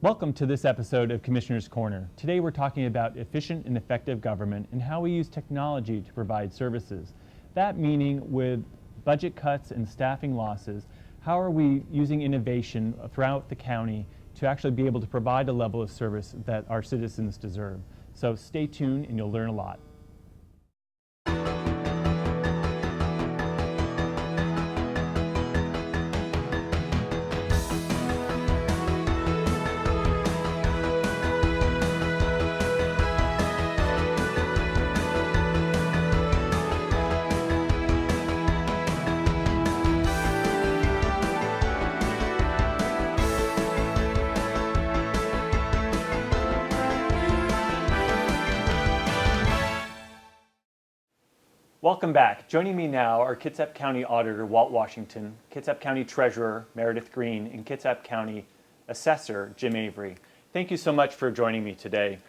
Welcome to this episode of Commissioner's Corner. Today we're talking about efficient and effective government and how we use technology to provide services. That meaning with budget cuts and staffing losses, how are we using innovation throughout the county to actually be able to provide a level of service that our citizens deserve? So stay tuned and you'll learn a lot. Welcome back. Joining me now are Kitsap County Auditor Walt Washington, Kitsap County Treasurer Meredith Green, and Kitsap County Assessor Jim Avery. Thank you so much for joining me today.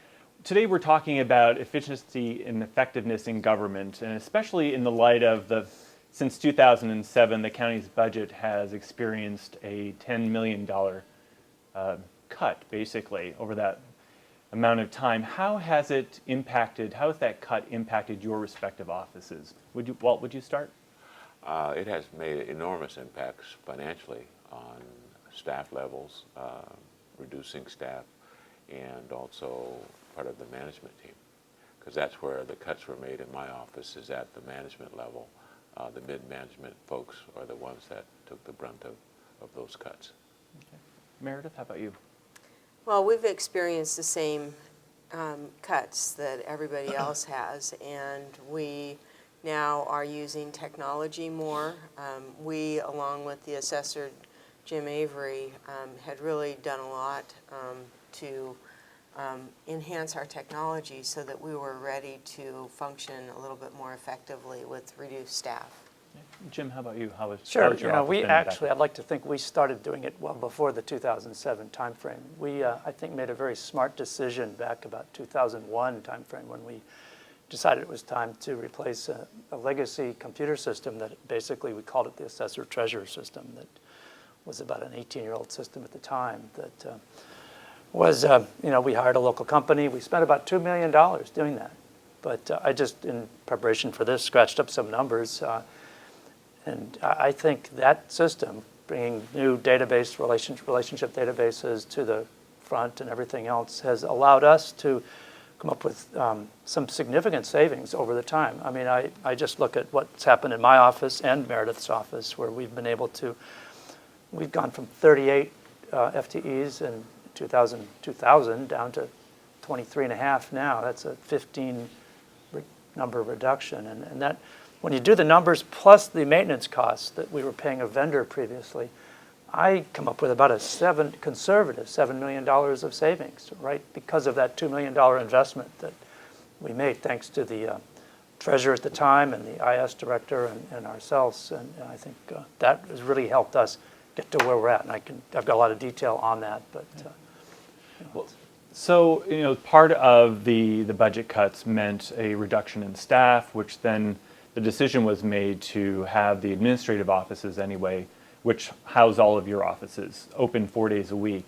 Today we're talking about efficiency and effectiveness in government, and especially in the light of since 2007, the county's budget has experienced a $10 million cut, basically, over that amount of time. How has that cut impacted your respective offices? Walt, would you start? It has made enormous impacts financially on staff levels, reducing staff, and also part of the management team. Because that's where the cuts were made in my office, is at the management level. The mid-management folks are the ones that took the brunt of those cuts. Okay. Meredith, how about you? Well, we've experienced the same cuts that everybody else has, and we now are using technology more. We, along with the assessor, Jim Avery, had really done a lot to enhance our technology so that we were ready to function a little bit more effectively with reduced staff. Jim, how about you? Sure. I'd like to think we started doing it well before the 2007 timeframe. We, I think, made a very smart decision back about 2001 timeframe when we decided it was time to replace a legacy computer system that basically we called it the Assessor Treasurer system, that was about an 18-year-old system at the time. That was, we hired a local company. We spent about $2 million doing that. But I just, in preparation for this, scratched up some numbers. And I think that system, bringing new database, relationship databases to the front and everything else, has allowed us to come up with some significant savings over the time. I mean, I just look at what's happened in my office and Meredith's office, where we've been able to, we've gone from 38 FTEs in 2000 down to 23 and a half now. That's a 15 number reduction. And that, when you do the numbers plus the maintenance costs that we were paying a vendor previously, I come up with about a conservative $7 million of savings, right? Because of that $2 million investment that we made, thanks to the treasurer at the time and the IS director and ourselves. And I think that has really helped us get to where we're at. And I've got a lot of detail on that, but. Well, so, part of the budget cuts meant a reduction in staff, which then the decision was made to have the administrative offices anyway, which house all of your offices, open 4 days a week.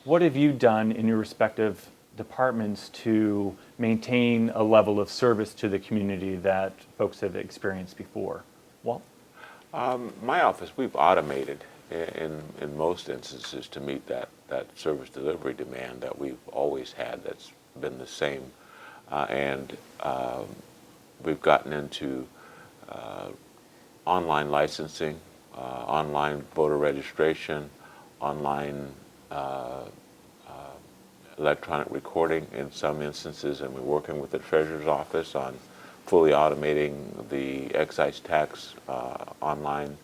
What have you done in your respective departments to maintain a level of service to the community that folks have experienced before? Walt? My office, we've automated in most instances to meet that service delivery demand that we've always had. That's been the same. And we've gotten into online licensing, online voter registration, online electronic recording in some instances, and we're working with the Treasurer's Office on fully automating the excise tax online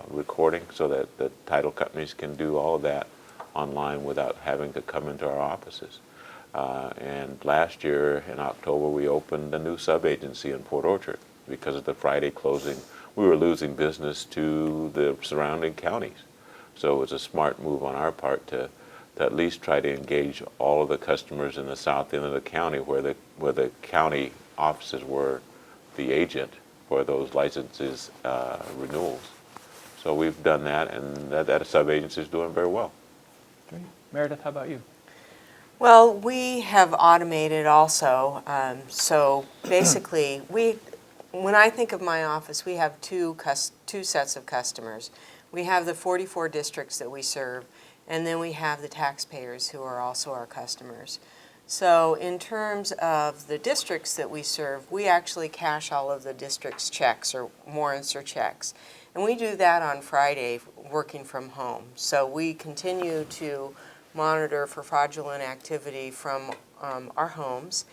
recording so that the title companies can do all of that online without having to come into our offices. And last year in October we opened a new sub-agency in Port Orchard. Because of the Friday closing, we were losing business to the surrounding counties. So it was a smart move on our part to at least try to engage all of the customers in the south end of the county where the county offices were the agent for those licenses renewals. So we've done that, and that sub-agency is doing very well. Great. Meredith, how about you? Well, we have automated also. So basically, when I think of my office, we have two sets of customers. We have the 44 districts that we serve, and then we have the taxpayers who are also our customers. So in terms of the districts that we serve, we actually cash all of the district's checks or warrants or checks. And we do that on Friday working from home. So we continue to monitor for fraudulent activity from our homes.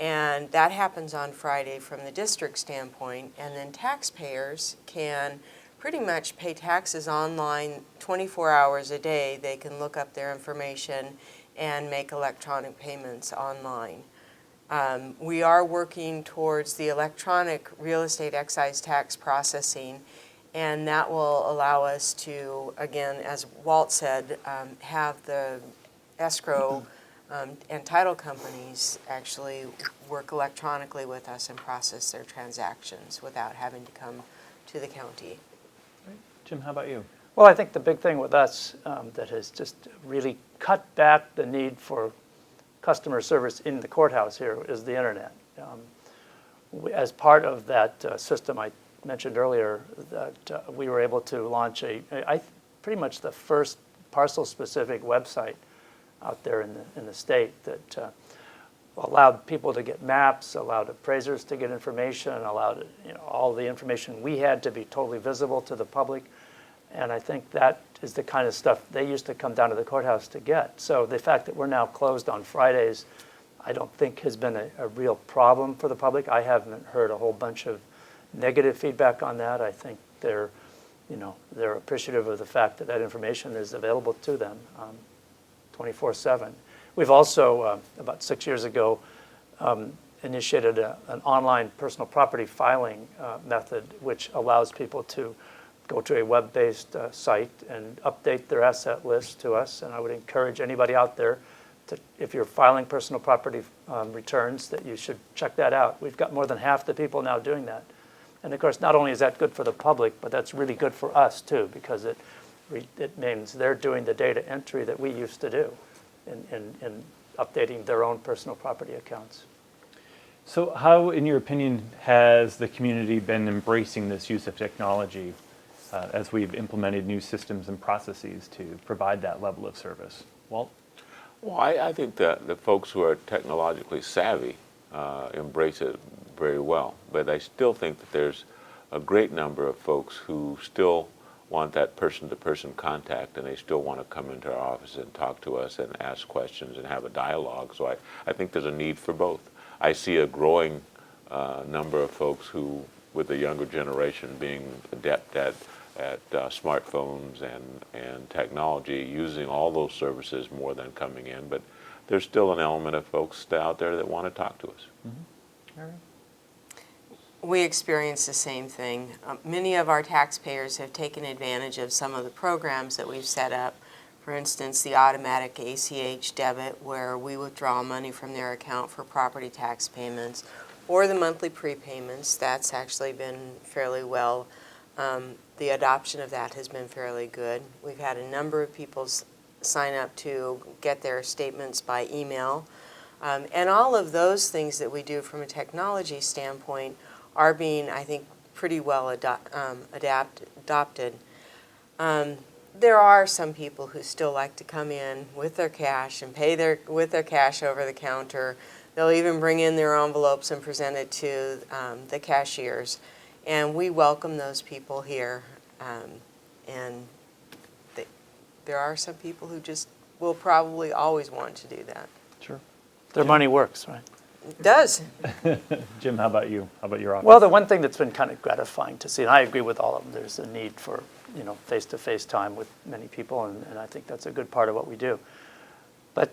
And that happens on Friday from the district standpoint. And then taxpayers can pretty much pay taxes online 24 hours a day. They can look up their information and make electronic payments online. We are working towards the electronic real estate excise tax processing, and that will allow us to, again, as Walt said, have the escrow and title companies actually work electronically with us and process their transactions without having to come to the county. Jim, how about you? Well, I think the big thing with us that has just really cut back the need for customer service in the courthouse here is the internet. As part of that system I mentioned earlier, that we were able to launch pretty much the first parcel-specific website out there in the state that allowed people to get maps, allowed appraisers to get information, allowed all the information we had to be totally visible to the public. And I think that is the kind of stuff they used to come down to the courthouse to get. So the fact that we're now closed on Fridays, I don't think has been a real problem for the public. I haven't heard a whole bunch of negative feedback on that. I think they're appreciative of the fact that that information is available to them 24/7. We've also, about 6 years ago, initiated an online personal property filing method, which allows people to go to a web-based site and update their asset list to us. And I would encourage anybody out there to, if you're filing personal property returns, that you should check that out. We've got more than half the people now doing that. And of course, not only is that good for the public, but that's really good for us too, because it means they're doing the data entry that we used to do in updating their own personal property accounts. So how, in your opinion, has the community been embracing this use of technology as we've implemented new systems and processes to provide that level of service? Walt? Well, I think that the folks who are technologically savvy embrace it very well, but I still think that there's a great number of folks who still want that person-to-person contact, and they still want to come into our office and talk to us and ask questions and have a dialogue. So I think there's a need for both. I see a growing number of folks who, with the younger generation, being adept at smartphones and technology, using all those services more than coming in. But there's still an element of folks out there that want to talk to us. Mm-hmm. All right. We experience the same thing. Many of our taxpayers have taken advantage of some of the programs that we've set up. For instance, the automatic ACH debit, where we withdraw money from their account for property tax payments, or the monthly prepayments. That's actually been fairly well. The adoption of that has been fairly good. We've had a number of people sign up to get their statements by email. And all of those things that we do from a technology standpoint are being, I think, pretty well adopted. There are some people who still like to come in with their cash and pay with their cash over the counter. They'll even bring in their envelopes and present it to the cashiers. And we welcome those people here. And there are some people who just will probably always want to do that. Sure. Their money works, right? It does. Jim, how about you? How about your office? Well, the one thing that's been kind of gratifying to see, and I agree with all of them, there's a need for face-to-face time with many people, and I think that's a good part of what we do. But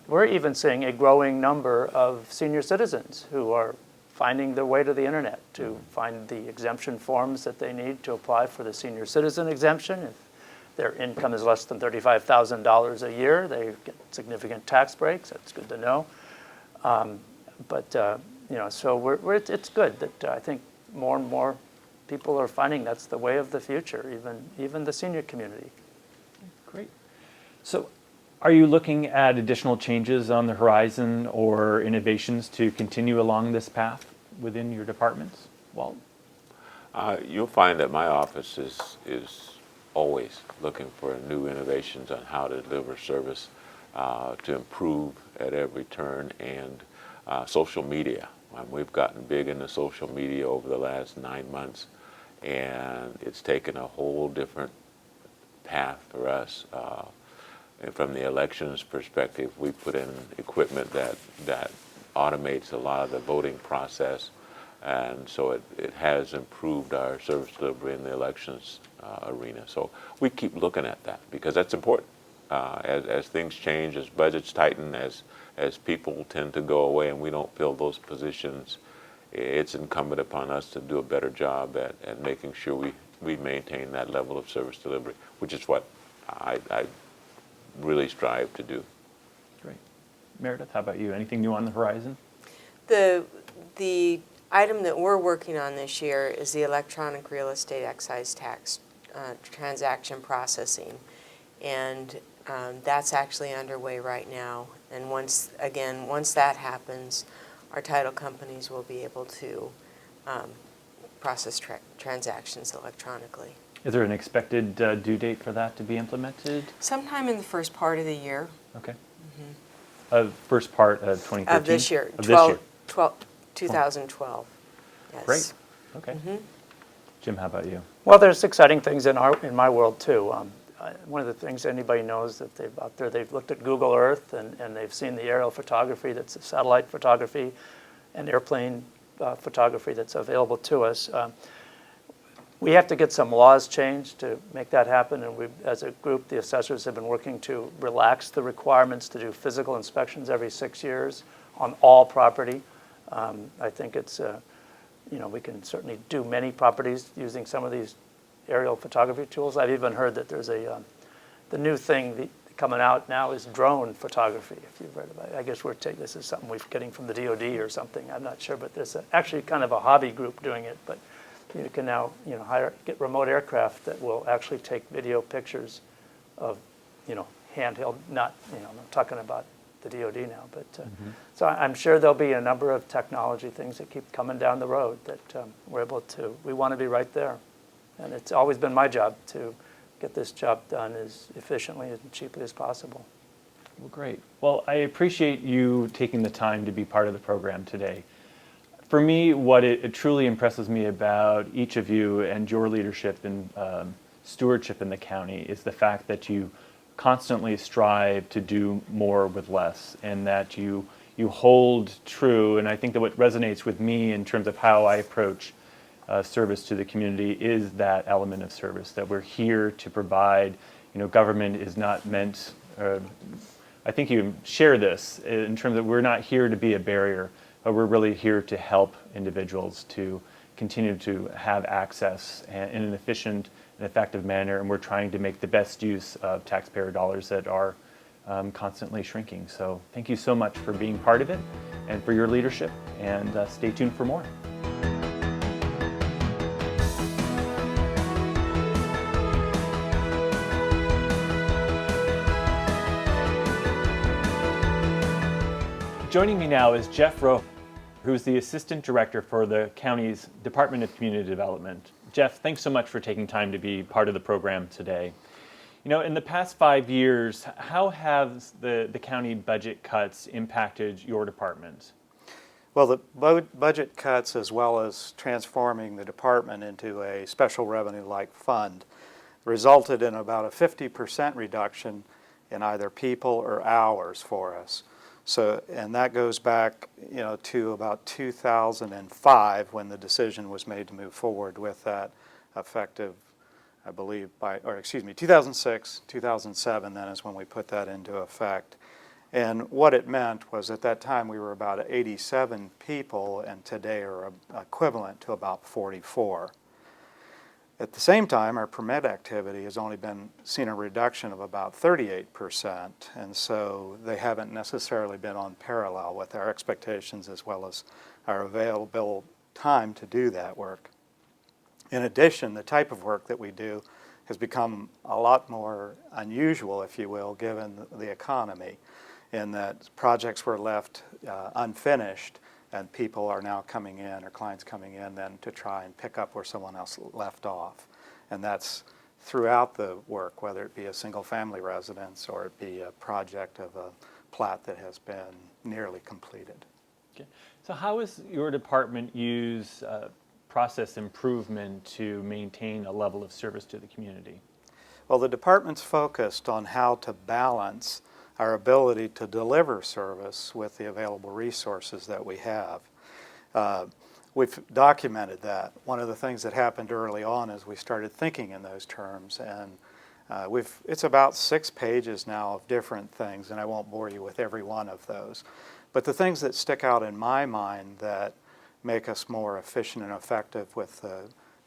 we're even seeing a growing number of senior citizens who are finding their way to the internet to find the exemption forms that they need to apply for the senior citizen exemption. If their income is less than $35,000 a year, they get significant tax breaks. That's good to know. So it's good that I think more and more people are finding that's the way of the future, even the senior community. Great. So Are you looking at additional changes on the horizon or innovations to continue along this path within your departments, Walt? You'll find that my office is always looking for new innovations on how to deliver service, to improve at every turn, and social media. We've gotten big into social media over the last 9 months, and it's taken a whole different path for us. And from the elections perspective, we put in equipment that automates a lot of the voting process, and so it has improved our service delivery in the elections arena. So we keep looking at that because that's important. As things change, as budgets tighten, as people tend to go away and we don't fill those positions, it's incumbent upon us to do a better job at making sure we maintain that level of service delivery, which is what I really strive to do. Great. Meredith, how about you? Anything new on the horizon? The item that we're working on this year is the electronic real estate excise tax transaction processing, and that's actually underway right now. And once that happens, our title companies will be able to process transactions electronically. Is there an expected due date for that to be implemented? Sometime in the first part of the year. Okay. First part of 2013? Of this year. Of this year. 2012. Yes. Great. Okay. Jim, how about you? Well, there's exciting things in my world too. One of the things anybody knows that they've looked at Google Earth and they've seen the aerial photography, that's satellite photography and airplane photography that's available to us. We have to get some laws changed to make that happen, and we, as a group, the assessors have been working to relax the requirements to do physical inspections every 6 years on all property. I think it's, we can certainly do many properties using some of these aerial photography tools. I've even heard that there's the new thing coming out now is drone photography, if you've read about it. I guess this is something we're getting from the DOD or something, I'm not sure, but there's actually kind of a hobby group doing it, but you can now, get remote aircraft that will actually take video pictures of, handheld, not, I'm talking about the DOD now, but so I'm sure there'll be a number of technology things that keep coming down the road that we want to be right there. And it's always been my job to get this job done as efficiently and cheaply as possible. Well, great. Well, I appreciate you taking the time to be part of the program today. For me, what it truly impresses me about each of you and your leadership and stewardship in the county is the fact that you constantly strive to do more with less, and that you hold true. And I think that what resonates with me in terms of how I approach service to the community is that element of service, that we're here to provide. Government is not meant, I think you share this in terms of we're not here to be a barrier, but we're really here to help individuals to continue to have access in an efficient and effective manner, and we're trying to make the best use of taxpayer dollars that are constantly shrinking. So thank you so much for being part of it and for your leadership, and stay tuned for more. Joining me now is Jeff Rowe, who's the Assistant Director for the county's Department of Community Development. Jeff, thanks so much for taking time to be part of the program today. In the past 5 years, how have the county budget cuts impacted your department? Well, the budget cuts, as well as transforming the department into a special revenue-like fund, resulted in about a 50% reduction in either people or hours for us. So, and that goes back, to about 2005 when the decision was made to move forward with that, effective, I believe, 2006, 2007, then is when we put that into effect. And what it meant was at that time we were about 87 people, and today are equivalent to about 44. At the same time, our permit activity has only seen a reduction of about 38%, and so they haven't necessarily been on parallel with our expectations as well as our available time to do that work. In addition, the type of work that we do has become a lot more unusual, if you will, given the economy, in that projects were left unfinished, and people are now coming in, or clients coming in then to try and pick up where someone else left off. And that's throughout the work, whether it be a single-family residence or it be a project of a plat that has been nearly completed. Okay. So how does your department use process improvement to maintain a level of service to the community? Well, the department's focused on how to balance our ability to deliver service with the available resources that we have. We've documented that. One of the things that happened early on is we started thinking in those terms, and it's about 6 pages now of different things, and I won't bore you with every one of those. But the things that stick out in my mind that make us more efficient and effective with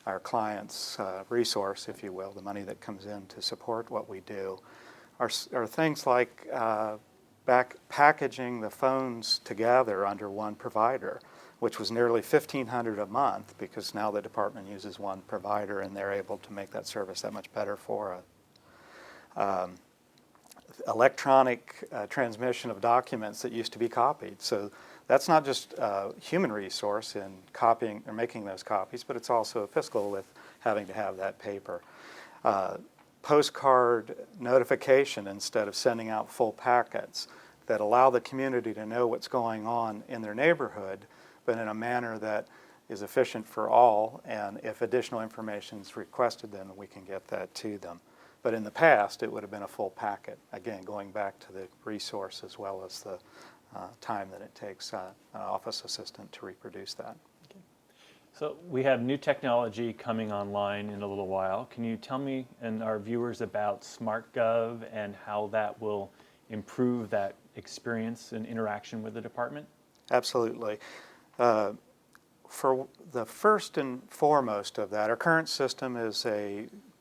our clients' resource, if you will, the money that comes in to support what we do, are things like packaging the phones together under one provider, which was nearly $1,500 a month, because now the department uses one provider and they're able to make that service that much better for us. Electronic transmission of documents that used to be copied. So that's not just human resource in copying or making those copies, but it's also fiscal with having to have that paper. Postcard notification instead of sending out full packets that allow the community to know what's going on in their neighborhood, but in a manner that is efficient for all, and if additional information is requested, then we can get that to them. But in the past, it would have been a full packet. Again, going back to the resource as well as the time that it takes an office assistant to reproduce that. Okay. So we have new technology coming online in a little while. Can you tell me and our viewers about SmartGov and how that will improve that experience and interaction with the department? Absolutely. For the first and foremost of that, our current system is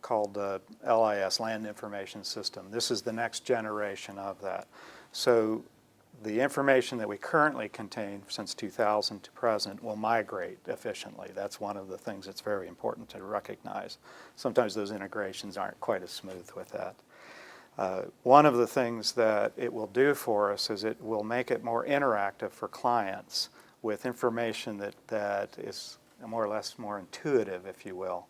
called the LIS, Land Information System. This is the next generation of that. So the information that we currently contain since 2000 to present will migrate efficiently. That's one of the things that's very important to recognize. Sometimes those integrations aren't quite as smooth with that. One of the things that it will do for us is it will make it more interactive for clients with information that is more or less more intuitive, if you will,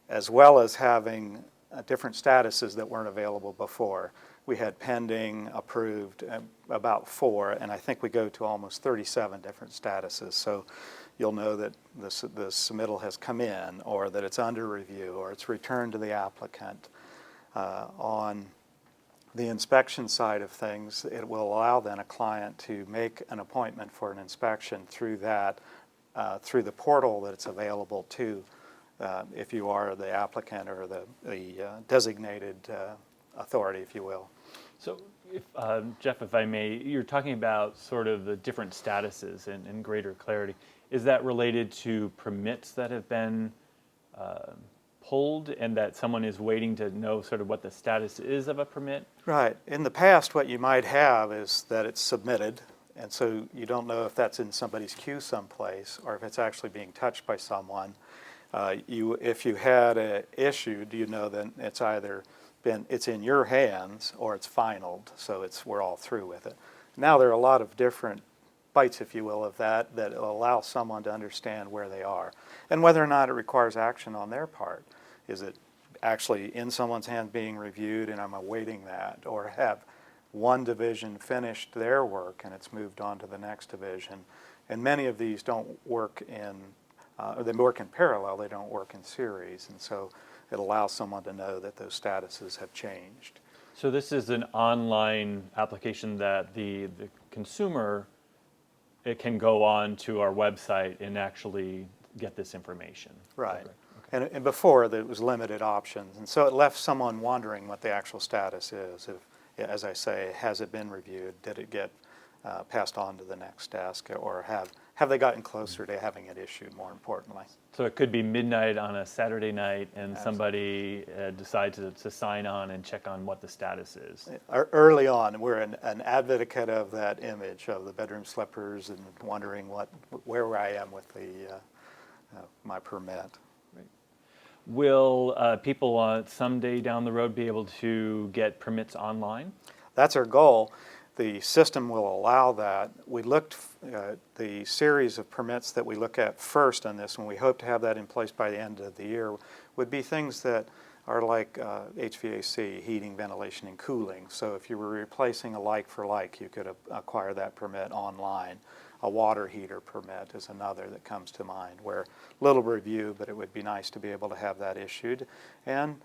as well as having different statuses that weren't available before. We had pending, approved, about 4, and I think we go to almost 37 different statuses. So you'll know that the submittal has come in, or that it's under review, or it's returned to the applicant. On the inspection side of things, it will allow then a client to make an appointment for an inspection through that, through the portal that it's available to, if you are the applicant or the designated authority, if you will. So, Jeff, if I may, you're talking about sort of the different statuses and greater clarity. Is that related to permits that have been pulled and that someone is waiting to know sort of what the status is of a permit? Right. In the past, what you might have is that it's submitted, and so you don't know if that's in somebody's queue someplace or if it's actually being touched by someone. If you had an issue, you know that it's either it's in your hands or it's finaled, so we're all through with it. Now there are a lot of different bites, if you will, of that will allow someone to understand where they are and whether or not it requires action on their part. Is it actually in someone's hand being reviewed and I'm awaiting that, or have one division finished their work and it's moved on to the next division? And many of these don't work or they work in parallel, they don't work in series, and so it allows someone to know that those statuses have changed. So this is an online application that the consumer, it can go on to our website and actually get this information. Right. Okay. And before, there was limited options, and so it left someone wondering what the actual status is. If, as I say, has it been reviewed? Did it get passed on to the next desk, or have they gotten closer to having it issued, more importantly? So it could be midnight on a Saturday night and somebody decides to sign on and check on what the status is. Early on, we're an advocate of that image of the bedroom slippers and wondering where I am with my permit. Will people someday down the road be able to get permits online? That's our goal. The system will allow that. We looked at the series of permits that we look at first on this, and we hope to have that in place by the end of the year, would be things that are like HVAC, heating, ventilation, and cooling. So if you were replacing a like for like, you could acquire that permit online. A water heater permit is another that comes to mind, where little review, but it would be nice to be able to have that issued, and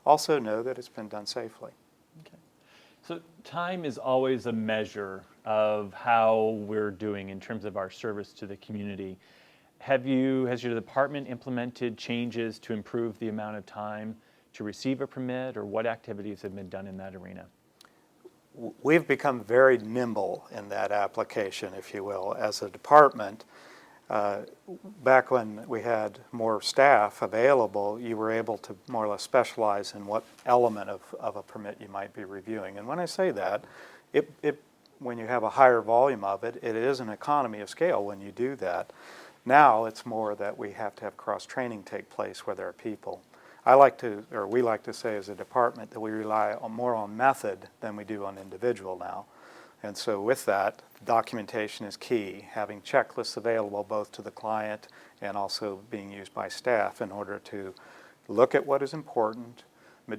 also know that it's been done safely. Okay. So time is always a measure of how we're doing in terms of our service to the community. Has your department implemented changes to improve the amount of time to receive a permit, or what activities have been done in that arena? We've become very nimble in that application, if you will, as a department. Back when we had more staff available, you were able to more or less specialize in what element of a permit you might be reviewing. And when I say that, when you have a higher volume of it, it is an economy of scale when you do that. Now it's more that we have to have cross-training take place with our people. We like to say as a department that we rely more on method than we do on individual now. And so with that, documentation is key, having checklists available both to the client and also being used by staff in order to look at what is important,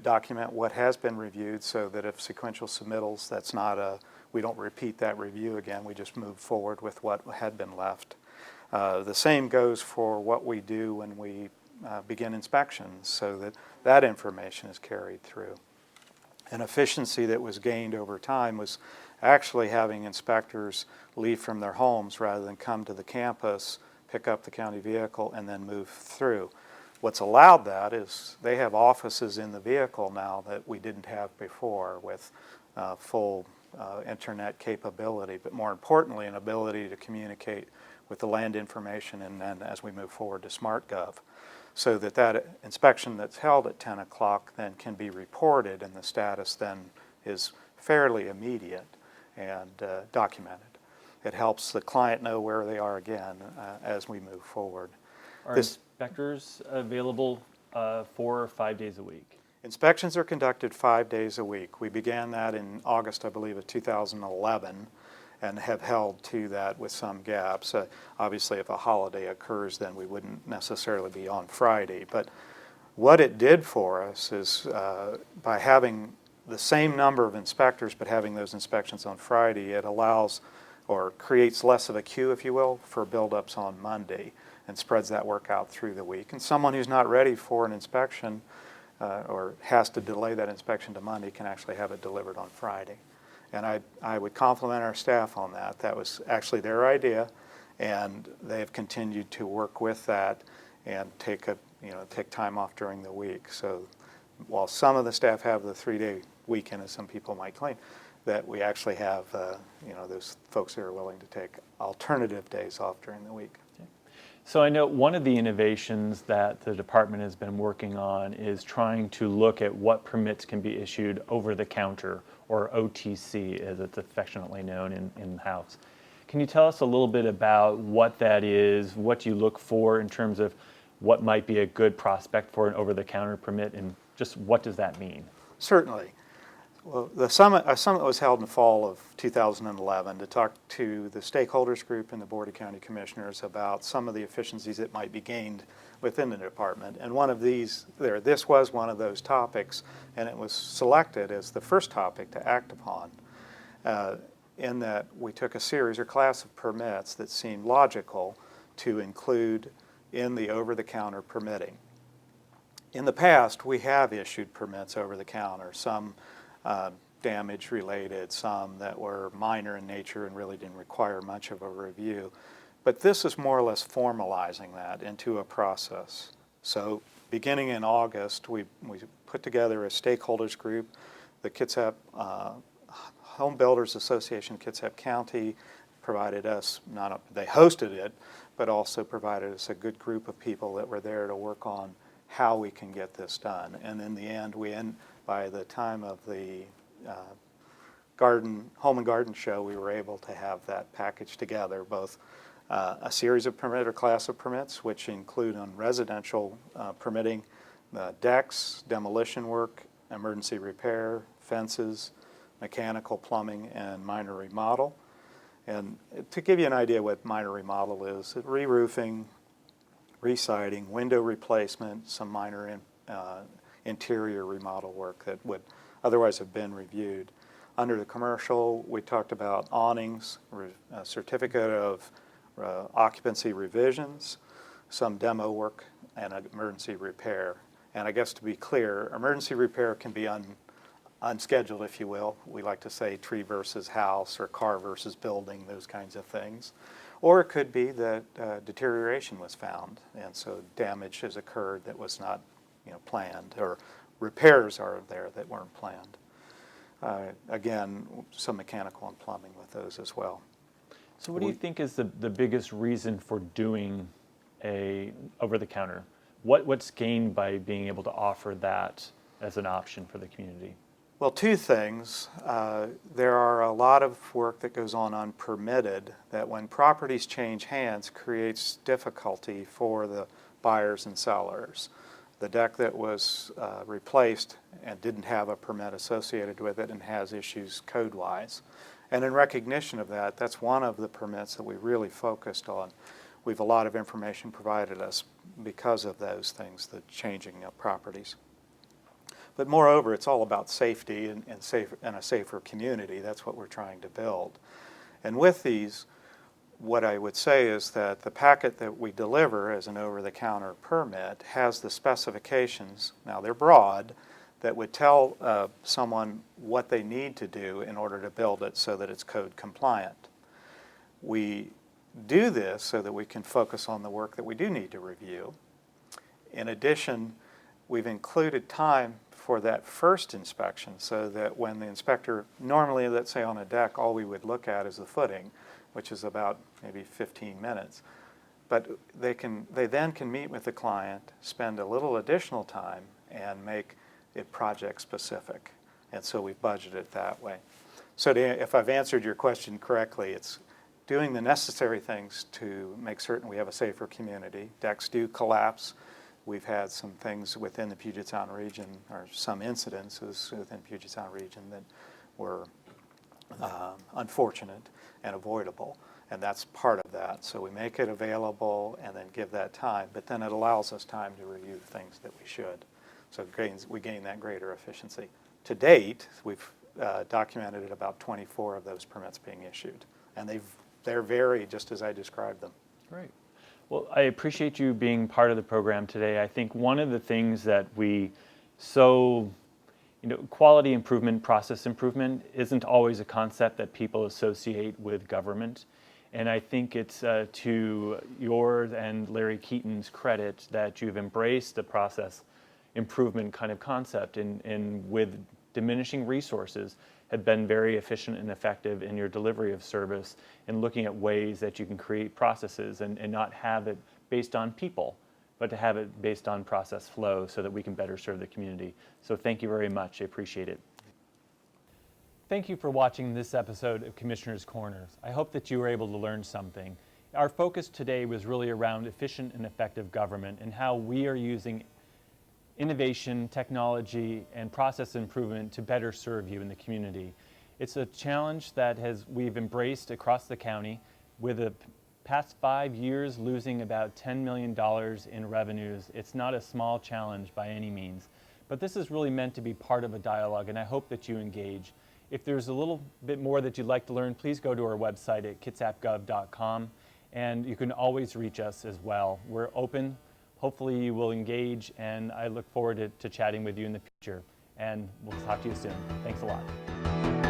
document what has been reviewed so that if sequential submittals, we don't repeat that review again, we just move forward with what had been left. The same goes for what we do when we begin inspections, so that that information is carried through. An efficiency that was gained over time was actually having inspectors leave from their homes rather than come to the campus, pick up the county vehicle, and then move through. What's allowed that is they have offices in the vehicle now that we didn't have before, with full internet capability, but more importantly, an ability to communicate with the land information, and then as we move forward to SmartGov, so that that inspection that's held at 10 o'clock then can be reported, and the status then is fairly immediate and documented. It helps the client know where they are again as we move forward. Are inspectors available 4 or 5 days a week? Inspections are conducted 5 days a week. We began that in August, I believe, of 2011. And have held to that with some gaps. Obviously, if a holiday occurs, then we wouldn't necessarily be on Friday. But what it did for us is by having the same number of inspectors, but having those inspections on Friday, it allows or creates less of a queue, if you will, for buildups on Monday, and spreads that work out through the week. And someone who's not ready for an inspection or has to delay that inspection to Monday can actually have it delivered on Friday. And I would compliment our staff on that. That was actually their idea, and they have continued to work with that and take time off during the week. So while some of the staff have the 3-day weekend, as some people might claim, that we actually have those folks who are willing to take alternative days off during the week. Okay. So I know one of the innovations that the department has been working on is trying to look at what permits can be issued over the counter, or OTC as it's affectionately known in-house. Can you tell us a little bit about what that is, what you look for in terms of what might be a good prospect for an over-the-counter permit, and just what does that mean? Certainly. Well, a summit was held in the fall of 2011 to talk to the stakeholders group and the Board of County Commissioners about some of the efficiencies that might be gained within the department. And one of this was one of those topics, and it was selected as the first topic to act upon, in that we took a series or class of permits that seemed logical to include in the over-the-counter permitting. In the past, we have issued permits over the counter, some damage related, some that were minor in nature and really didn't require much of a review. But this is more or less formalizing that into a process. So beginning in August, we put together a stakeholders group. The Kitsap Home Builders Association, Kitsap County, provided us, they hosted it, but also provided us a good group of people that were there to work on how we can get this done. And in the end, by the time of the Home and Garden Show, we were able to have that package together, both a series of permit or class of permits, which include on residential permitting decks, demolition work, emergency repair, fences, mechanical, plumbing, and minor remodel. And to give you an idea what minor remodel is, re-roofing, re-siding, window replacement, some minor interior remodel work that would otherwise have been reviewed. Under the commercial, we talked about awnings, a certificate of occupancy revisions, some demo work, and emergency repair. And I guess to be clear, emergency repair can be unscheduled, if you will. We like to say tree versus house or car versus building, those kinds of things. Or it could be that deterioration was found, and so damage has occurred that was not planned, or repairs are there that weren't planned. Again, some mechanical and plumbing with those as well. So what do you think is the biggest reason for doing a over-the-counter? What's gained by being able to offer that as an option for the community? Well, two things. There are a lot of work that goes on unpermitted that when properties change hands creates difficulty for the buyers and sellers. The deck that was replaced and didn't have a permit associated with it and has issues code-wise. And in recognition of that, that's one of the permits that we really focused on. We've a lot of information provided us because of those things, the changing of properties. But moreover, it's all about safety and a safer community. That's what we're trying to build. And with these, what I would say is that the packet that we deliver as an over-the-counter permit has the specifications, now they're broad, that would tell someone what they need to do in order to build it so that it's code compliant. We do this so that we can focus on the work that we do need to review. In addition, we've included time for that first inspection so that when the inspector, normally let's say on a deck, all we would look at is the footing, which is about maybe 15 minutes. But they then can meet with the client, spend a little additional time, and make it project specific. And so we've budgeted that way. So if I've answered your question correctly, it's doing the necessary things to make certain we have a safer community. Decks do collapse. We've had some things within the Puget Sound region, or some incidences within Puget Sound region that were unfortunate and avoidable, and that's part of that. So we make it available and then give that time, but then it allows us time to review things that we should. So we gain that greater efficiency. To date, we've documented about 24 of those permits being issued, and they're varied just as I described them. Great. Well, I appreciate you being part of the program today. I think one of the things that quality improvement, process improvement isn't always a concept that people associate with government. And I think it's to yours and Larry Keaton's credit that you've embraced the process improvement kind of concept and with diminishing resources have been very efficient and effective in your delivery of service and looking at ways that you can create processes and not have it based on people, but to have it based on process flow so that we can better serve the community. So thank you very much. I appreciate it. Thank you for watching this episode of Commissioner's Corners. I hope that you were able to learn something. Our focus today was really around efficient and effective government and how we are using innovation, technology, and process improvement to better serve you in the community. It's a challenge that we've embraced across the county with the past 5 years losing about $10 million in revenues. It's not a small challenge by any means, but this is really meant to be part of a dialogue, and I hope that you engage. If there's a little bit more that you'd like to learn, please go to our website at kitsapgov.com, and you can always reach us as well. We're open. Hopefully you will engage, and I look forward to chatting with you in the future. And we'll talk to you soon. Thanks a lot.